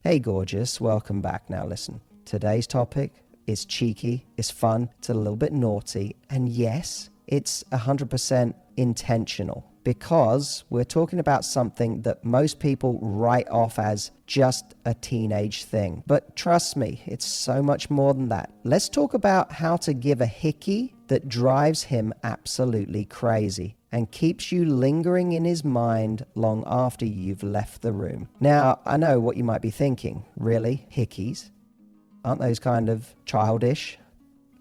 Hey gorgeous, welcome back. Now listen, today's topic is cheeky, it's fun, it's a little bit naughty, and yes, it's 100% intentional because we're talking about something that most people write off as just a teenage thing. But trust me, it's so much more than that. Let's talk about how to give a hickey that drives him absolutely crazy and keeps you lingering in his mind long after you've left the room. Now, I know what you might be thinking. Really? Hickeys? Aren't those kind of childish?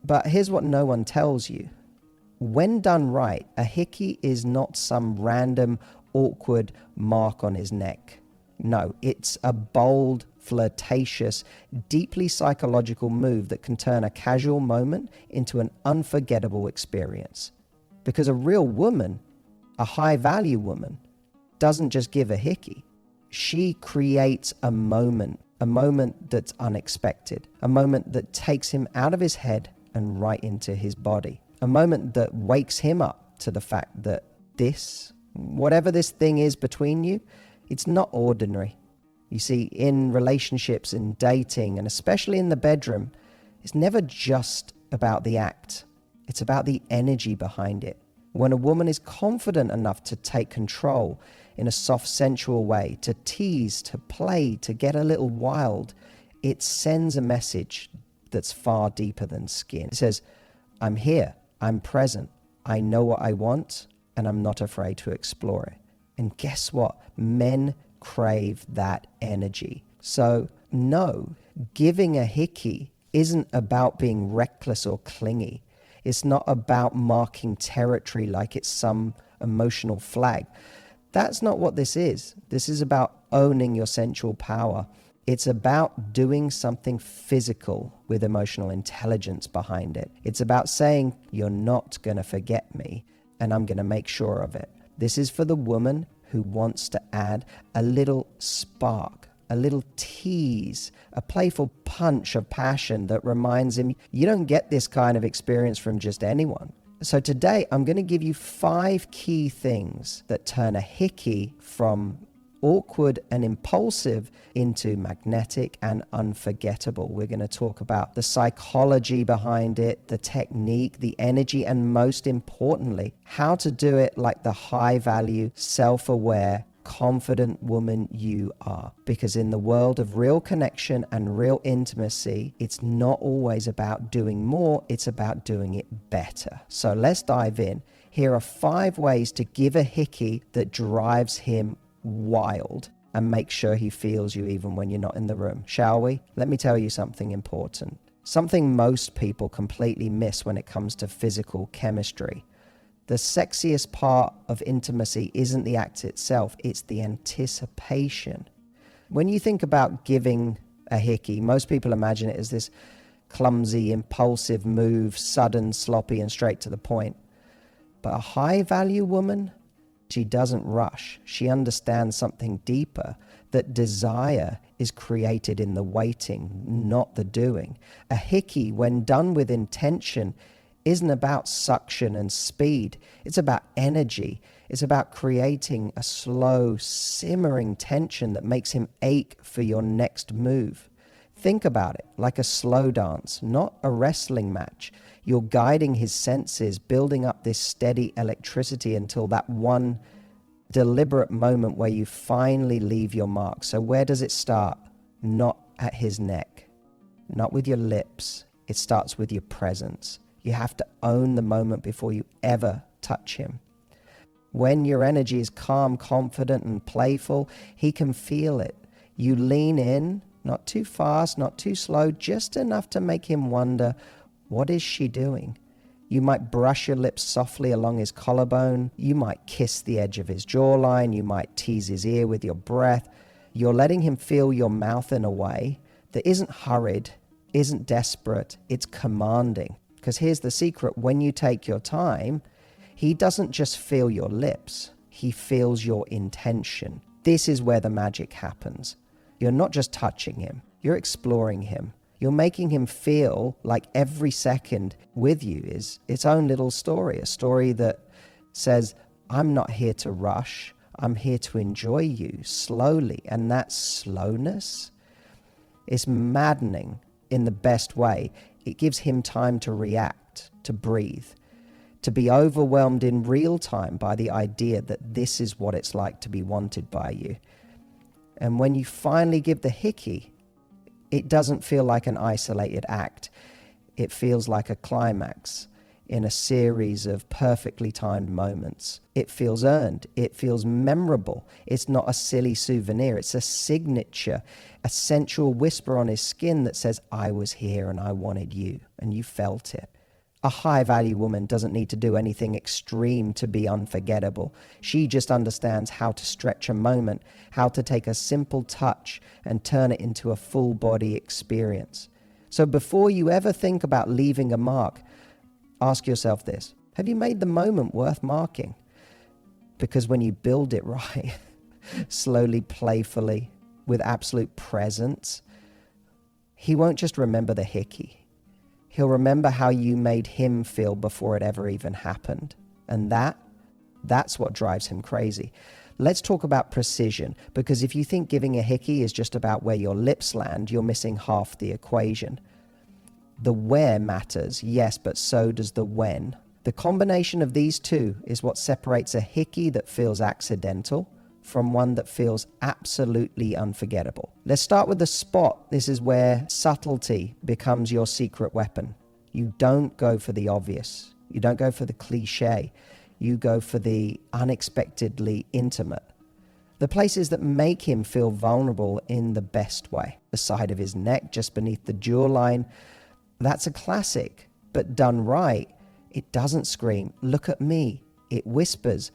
But here's what no one tells you. When done right, a hickey is not some random, awkward mark on his neck. No, it's a bold, flirtatious, deeply psychological move that can turn a casual moment into an unforgettable experience. Because a real woman, a high-value woman, doesn't just give a hickey. She creates a moment that's unexpected, a moment that takes him out of his head and right into his body, a moment that wakes him up to the fact that whatever this thing is between you, it's not ordinary. You see, in relationships, in dating, and especially in the bedroom, it's never just about the act. It's about the energy behind it. When a woman is confident enough to take control in a soft, sensual way, to tease, to play, to get a little wild, it sends a message that's far deeper than skin. It says, I'm here, I'm present, I know what I want, and I'm not afraid to explore it. And guess what? Men crave that energy. So no, giving a hickey isn't about being reckless or clingy. It's not about marking territory like it's some emotional flag. That's not what this is. This is about owning your sensual power. It's about doing something physical with emotional intelligence behind it. It's about saying, you're not going to forget me, and I'm going to make sure of it. This is for the woman who wants to add a little spark, a little tease, a playful punch of passion that reminds him you don't get this kind of experience from just anyone. So today I'm going to give you 5 key things that turn a hickey from awkward and impulsive into magnetic and unforgettable. We're going to talk about the psychology behind it, the technique, the energy, and most importantly, how to do it like the high-value, self-aware, confident woman you are. Because in the world of real connection and real intimacy, it's not always about doing more, it's about doing it better. So let's dive in. Here are 5 ways to give a hickey that drives him wild and make sure he feels you even when you're not in the room. Shall we? Let me tell you something important. Something most people completely miss when it comes to physical chemistry. The sexiest part of intimacy isn't the act itself, it's the anticipation. When you think about giving a hickey, most people imagine it as this clumsy, impulsive move, sudden, sloppy, and straight to the point. But a high-value woman, she doesn't rush. She understands something deeper, that desire is created in the waiting, not the doing. A hickey, when done with intention, isn't about suction and speed. It's about energy. It's about creating a slow, simmering tension that makes him ache for your next move. Think about it like a slow dance, not a wrestling match. You're guiding his senses, building up this steady electricity until that one deliberate moment where you finally leave your mark. So where does it start? Not at his neck, not with your lips. It starts with your presence. You have to own the moment before you ever touch him. When your energy is calm, confident, and playful, he can feel it. You lean in, not too fast, not too slow, just enough to make him wonder, what is she doing? You might brush your lips softly along his collarbone. You might kiss the edge of his jawline. You might tease his ear with your breath. You're letting him feel your mouth in a way that isn't hurried, isn't desperate, it's commanding. Because here's the secret, when you take your time, he doesn't just feel your lips, he feels your intention. This is where the magic happens. You're not just touching him, you're exploring him. You're making him feel like every second with you is its own little story, a story that says, I'm not here to rush, I'm here to enjoy you slowly. And that slowness, It's maddening in the best way. It gives him time to react, to breathe, to be overwhelmed in real time by the idea that this is what it's like to be wanted by you. And when you finally give the hickey, it doesn't feel like an isolated act. It feels like a climax in a series of perfectly timed moments. It feels earned. It feels memorable. It's not a silly souvenir. It's a signature, a sensual whisper on his skin that says, I was here and I wanted you, and you felt it. A high-value woman doesn't need to do anything extreme to be unforgettable. She just understands how to stretch a moment, how to take a simple touch and turn it into a full-body experience. So before you ever think about leaving a mark, ask yourself this: have you made the moment worth marking? Because when you build it right, slowly, playfully, with absolute presence, he won't just remember the hickey. He'll remember how you made him feel before it ever even happened. And that's what drives him crazy. Let's talk about precision, because if you think giving a hickey is just about where your lips land, you're missing half the equation. The where matters, yes, but so does the when. The combination of these two is what separates a hickey that feels accidental from one that feels absolutely unforgettable. Let's start with the spot. This is where subtlety becomes your secret weapon. You don't go for the obvious. You don't go for the cliche. You go for the unexpectedly intimate. The places that make him feel vulnerable in the best way. The side of his neck, just beneath the jawline. That's a classic, but done right, it doesn't scream, look at me. It whispers,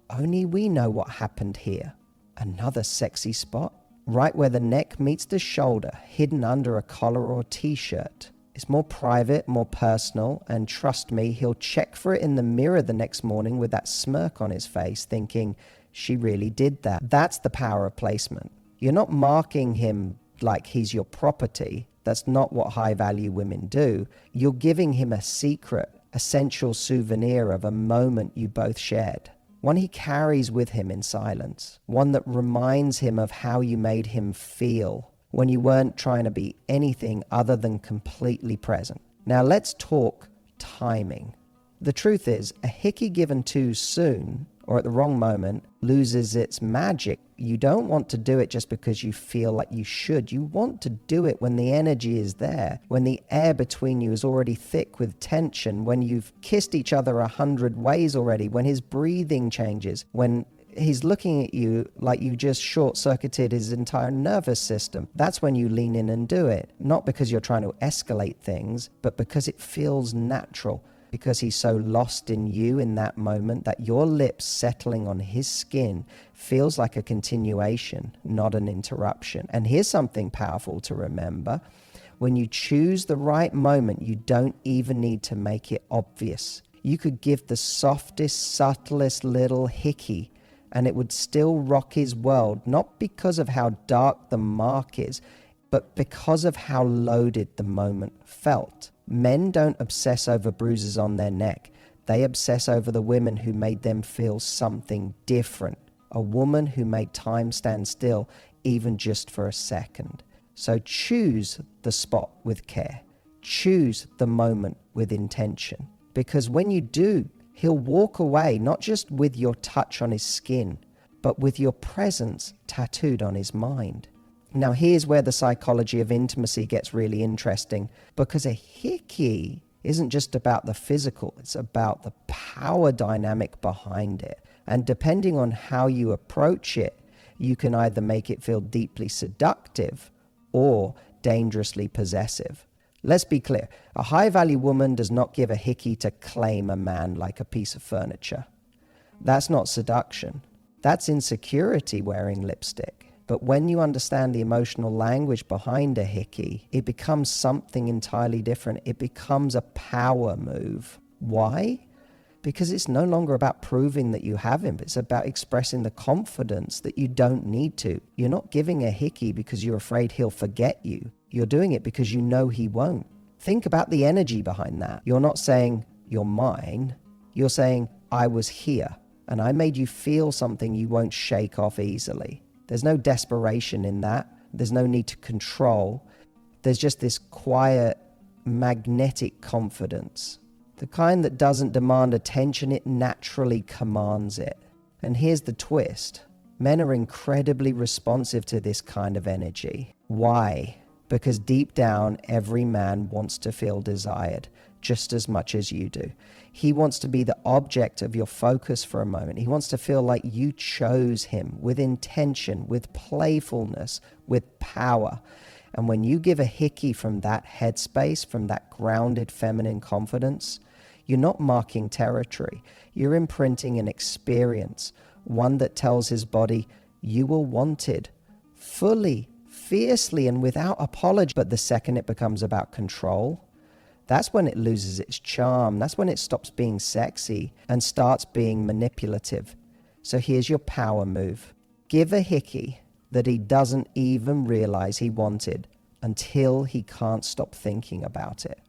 only we know what happened here. Another sexy spot, right where the neck meets the shoulder, hidden under a collar or t-shirt. It's more private, more personal, and trust me, he'll check for it in the mirror the next morning with that smirk on his face, thinking, she really did that. That's the power of placement. You're not marking him like he's your property. That's not what high-value women do. You're giving him a secret, essential souvenir of a moment you both shared. One he carries with him in silence. One that reminds him of how you made him feel when you weren't trying to be anything other than completely present. Now let's talk timing. The truth is, a hickey given too soon or at the wrong moment loses its magic. You don't want to do it just because you feel like you should. You want to do it when the energy is there, when the air between you is already thick with tension, when you've kissed each other 100 ways already, when his breathing changes, when he's looking at you like you just short-circuited his entire nervous system. That's when you lean in and do it. Not because you're trying to escalate things, but because it feels natural. Because he's so lost in you in that moment that your lips settling on his skin feels like a continuation, not an interruption. And here's something powerful to remember. When you choose the right moment, you don't even need to make it obvious. You could give the softest, subtlest little hickey, and it would still rock his world, not because of how dark the mark is, but because of how loaded the moment felt. Men don't obsess over bruises on their neck. They obsess over the women who made them feel something different. A woman who made time stand still, even just for a second. So choose the spot with care. Choose the moment with intention. Because when you do, he'll walk away not just with your touch on his skin, but with your presence tattooed on his mind. Now here's where the psychology of intimacy gets really interesting, because a hickey isn't just about the physical, it's about the power dynamic behind it. And depending on how you approach it, you can either make it feel deeply seductive or dangerously possessive. Let's be clear, a high-value woman does not give a hickey to claim a man like a piece of furniture. That's not seduction. That's insecurity wearing lipstick. But when you understand the emotional language behind a hickey, it becomes something entirely different. It becomes a power move. Why? Because it's no longer about proving that you have him. It's about expressing the confidence that you don't need to. You're not giving a hickey because you're afraid he'll forget you. You're doing it because you know he won't. Think about the energy behind that. You're not saying, you're mine. You're saying, I was here, and I made you feel something you won't shake off easily. There's no desperation in that. There's no need to control. There's just this quiet, magnetic confidence. The kind that doesn't demand attention, it naturally commands it. And here's the twist. Men are incredibly responsive to this kind of energy. Why? Because deep down, every man wants to feel desired just as much as you do. He wants to be the object of your focus for a moment. He wants to feel like you chose him with intention, with playfulness, with power. And when you give a Hickey from that headspace, from that grounded feminine confidence, you're not marking territory. You're imprinting an experience, one that tells his body, you were wanted, fully, fiercely, and without apology. But the second it becomes about control, that's when it loses its charm. That's when it stops being sexy and starts being manipulative. So here's your power move. Give a Hickey that he doesn't even realize he wanted until he can't stop thinking about it.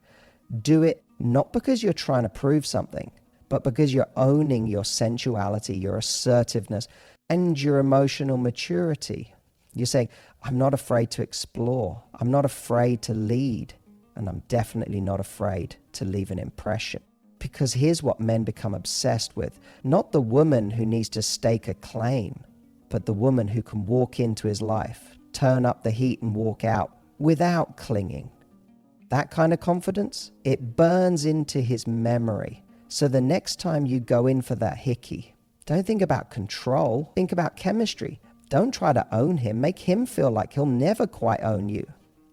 Do it not because you're trying to prove something, but because you're owning your sensuality, your assertiveness, and your emotional maturity. You're saying, I'm not afraid to explore. I'm not afraid to lead. And I'm definitely not afraid to leave an impression. Because here's what men become obsessed with. Not the woman who needs to stake a claim, but the woman who can walk into his life, turn up the heat and walk out without clinging. That kind of confidence, it burns into his memory. So the next time you go in for that Hickey, don't think about control, think about chemistry. Don't try to own him. Make him feel like he'll never quite own you.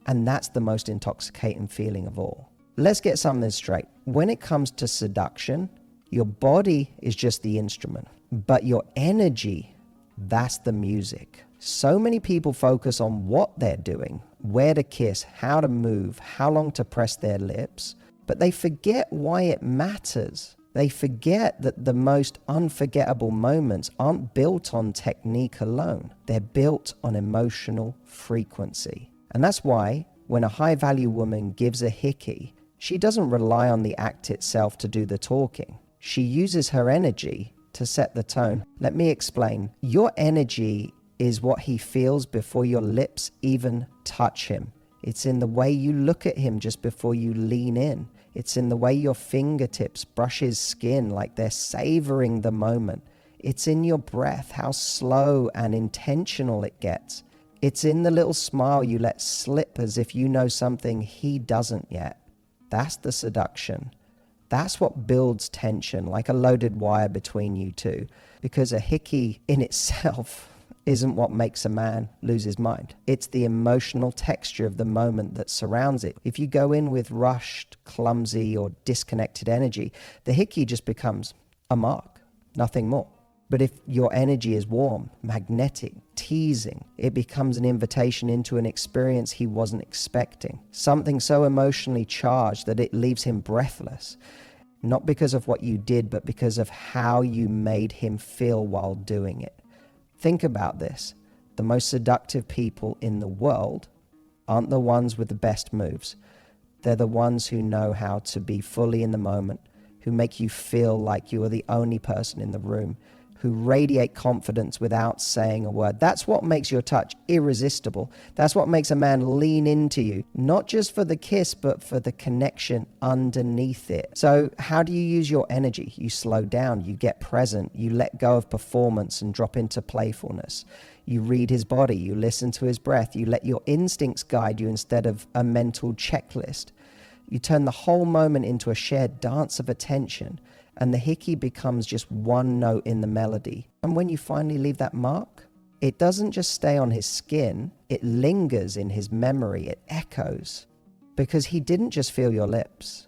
And that's the most intoxicating feeling of all. Let's get something straight. When it comes to seduction, your body is just the instrument, but your energy, that's the music. So many people focus on what they're doing, where to kiss, how to move, how long to press their lips, but they forget why it matters. They forget that the most unforgettable moments aren't built on technique alone. They're built on emotional frequency. And that's why when a high-value woman gives a Hickey, she doesn't rely on the act itself to do the talking. She uses her energy to set the tone. Let me explain. Your energy is what he feels before your lips even touch him. It's in the way you look at him just before you lean in. It's in the way your fingertips brush his skin like they're savoring the moment. It's in your breath, how slow and intentional it gets. It's in the little smile you let slip as if you know something he doesn't yet. That's the seduction. That's what builds tension, like a loaded wire between you two. Because a Hickey in itself isn't what makes a man lose his mind. It's the emotional texture of the moment that surrounds it. If you go in with rushed, clumsy, or disconnected energy, the Hickey just becomes a mark, nothing more. But if your energy is warm, magnetic, teasing, it becomes an invitation into an experience he wasn't expecting. Something so emotionally charged that it leaves him breathless. Not because of what you did, but because of how you made him feel while doing it. Think about this. The most seductive people in the world aren't the ones with the best moves. They're the ones who know how to be fully in the moment, who make you feel like you are the only person in the room, who radiate confidence without saying a word. That's what makes your touch irresistible. That's what makes a man lean into you, not just for the kiss, but for the connection underneath it. So how do you use your energy? You slow down, you get present, you let go of performance and drop into playfulness. You read his body, you listen to his breath, you let your instincts guide you instead of a mental checklist. You turn the whole moment into a shared dance of attention. And the Hickey becomes just one note in the melody. And when you finally leave that mark, it doesn't just stay on his skin, it lingers in his memory, it echoes. Because he didn't just feel your lips.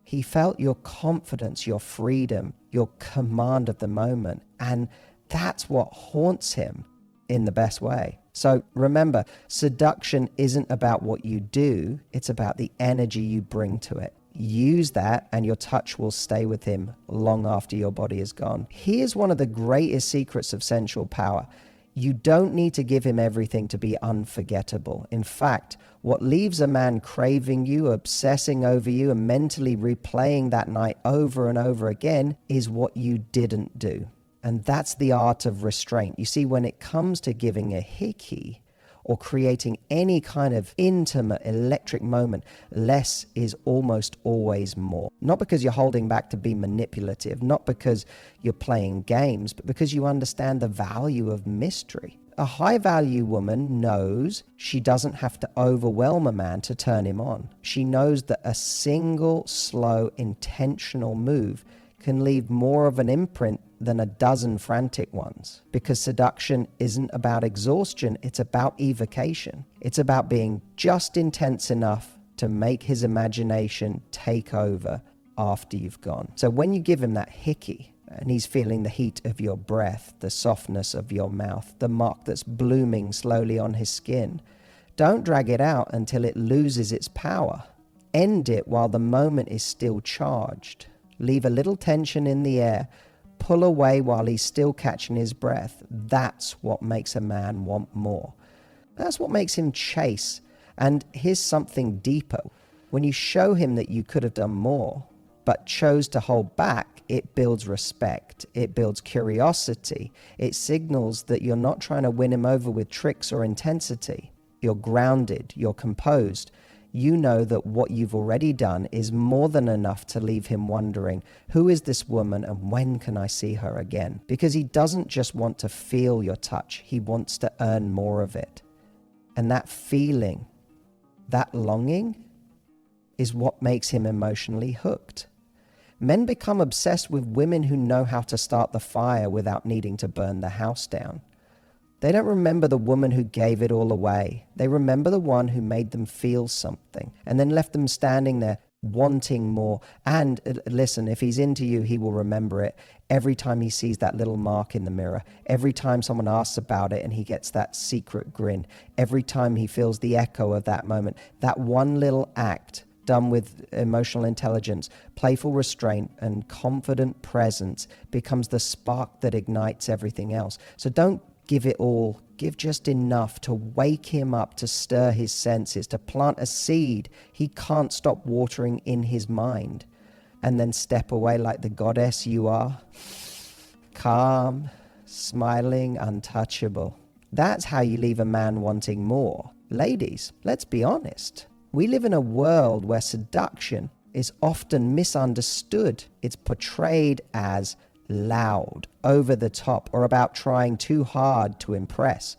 He felt your confidence, your freedom, your command of the moment. And that's what haunts him in the best way. So remember, seduction isn't about what you do, it's about the energy you bring to it. Use that and your touch will stay with him long after your body is gone. Here's one of the greatest secrets of sensual power. You don't need to give him everything to be unforgettable. In fact, what leaves a man craving you, obsessing over you, and mentally replaying that night over and over again is what you didn't do. And that's the art of restraint. You see, when it comes to giving a Hickey, or creating any kind of intimate electric moment, less is almost always more. Not because you're holding back to be manipulative, not because you're playing games, but because you understand the value of mystery. A high-value woman knows she doesn't have to overwhelm a man to turn him on. She knows that a single, slow, intentional move can leave more of an imprint than a dozen frantic ones. Because seduction isn't about exhaustion, it's about evocation. It's about being just intense enough to make his imagination take over after you've gone. So when you give him that hickey, and he's feeling the heat of your breath, the softness of your mouth, the mark that's blooming slowly on his skin, don't drag it out until it loses its power. End it while the moment is still charged. Leave a little tension in the air. Pull away while he's still catching his breath. That's what makes a man want more. That's what makes him chase. And here's something deeper. When you show him that you could have done more, but chose to hold back, it builds respect. It builds curiosity. It signals that you're not trying to win him over with tricks or intensity. You're grounded. You're composed. You know that what you've already done is more than enough to leave him wondering, who is this woman and when can I see her again? Because he doesn't just want to feel your touch. He wants to earn more of it. And that feeling, that longing, is what makes him emotionally hooked. Men become obsessed with women who know how to start the fire without needing to burn the house down. They don't remember the woman who gave it all away. They remember the one who made them feel something and then left them standing there wanting more. And listen, if he's into you, he will remember it every time he sees that little mark in the mirror, every time someone asks about it and he gets that secret grin, every time he feels the echo of that moment. That one little act done with emotional intelligence, playful restraint, and confident presence becomes the spark that ignites everything else. So don't give it all. Give just enough to wake him up, to stir his senses, to plant a seed he can't stop watering in his mind. And then step away like the goddess you are. Calm, smiling, untouchable. That's how you leave a man wanting more. Ladies, let's be honest. We live in a world where seduction is often misunderstood. It's portrayed as loud, over the top, or about trying too hard to impress.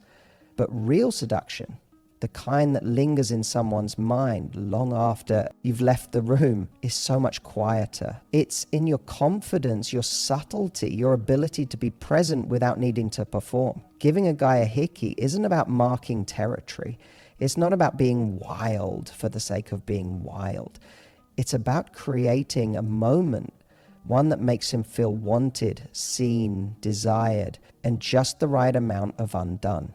But real seduction, the kind that lingers in someone's mind long after you've left the room, is so much quieter. It's in your confidence, your subtlety, your ability to be present without needing to perform. Giving a guy a hickey isn't about marking territory. It's not about being wild for the sake of being wild. It's about creating a moment, one that makes him feel wanted, seen, desired, and just the right amount of undone.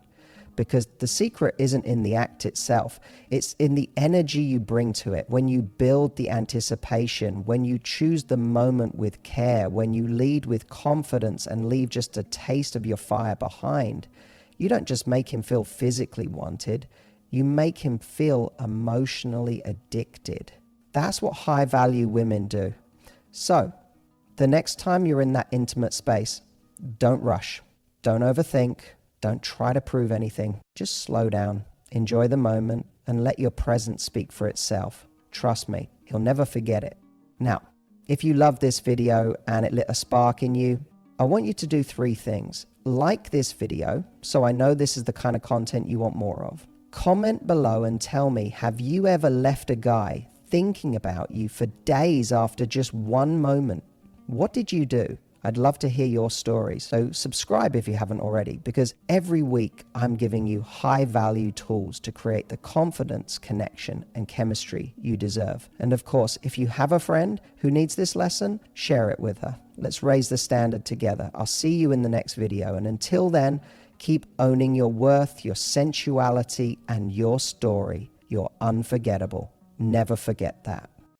Because the secret isn't in the act itself. It's in the energy you bring to it. When you build the anticipation, when you choose the moment with care, when you lead with confidence and leave just a taste of your fire behind, you don't just make him feel physically wanted. You make him feel emotionally addicted. That's what high-value women do. So, the next time you're in that intimate space, don't rush. Don't overthink. Don't try to prove anything. Just slow down, enjoy the moment, and let your presence speak for itself. Trust me, he'll never forget it. Now, if you love this video and it lit a spark in you, I want you to do 3 things. Like this video, so I know this is the kind of content you want more of. Comment below and tell me, have you ever left a guy thinking about you for days after just one moment? What did you do? I'd love to hear your story. So subscribe if you haven't already, because every week I'm giving you high value tools to create the confidence, connection, and chemistry you deserve. And of course, if you have a friend who needs this lesson, share it with her. Let's raise the standard together. I'll see you in the next video. And until then, keep owning your worth, your sensuality, and your story. You're unforgettable. Never forget that.